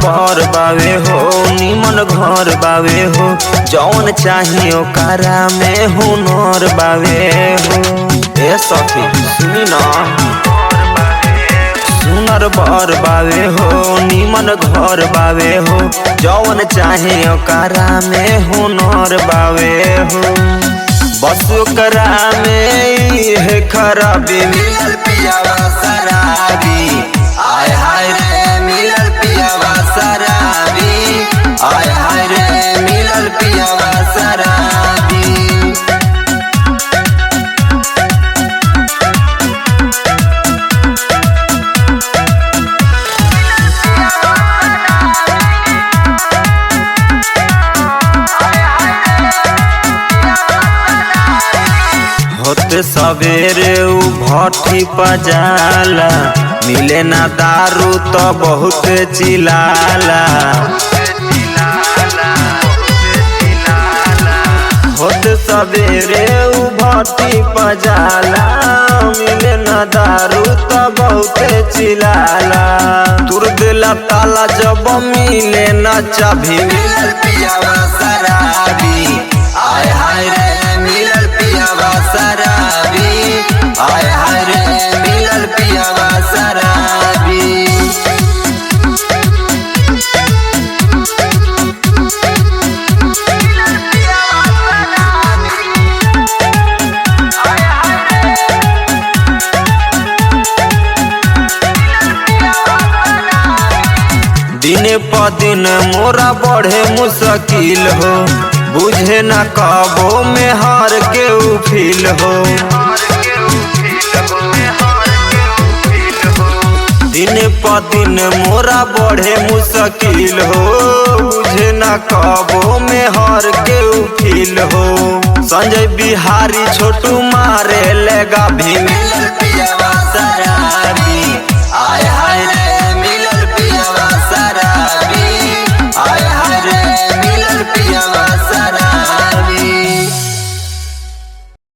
बर बावे हो, निमन घर बावे हो, जौन चाहिए ओकरा में हुनर बावे हो। ए सखी सुनी ना, सुनर बर बावे हो, निमन घर बावे हो, जौन चाहे ओकरा में हुनर बावे हो। बस ओकरा में है खराबी, मिलल पियावा शराबी, आय हाय रे मिलल पियावा शराबी, आय हाय रे मिलल पियावा शराबी। होते सवेरे उ भट्ठी पजाला, मिले ना दारू तो बहुत चिल्लाला। होते सवेरे उ भट्ठी पजाला, मिले ना दारू तो बहुत चिल्लाला। तुर दिला ताला जब मिले ना चाभी, मिलल पियावा शराबी, आय हाय रे मिलल पियावा शराबी, आय हाय रे मिलल पियावा शराबी। दिने प दिन मोरा बढ़े मुश्किल हो, बुझे न कबो में हार के फील हो। दिन प दिन मोरा बढ़े मुश्किल हो, बुझे न कबो में हार के फील हो। संजय बिहारी छोटू मारे लेगा भी, मिलल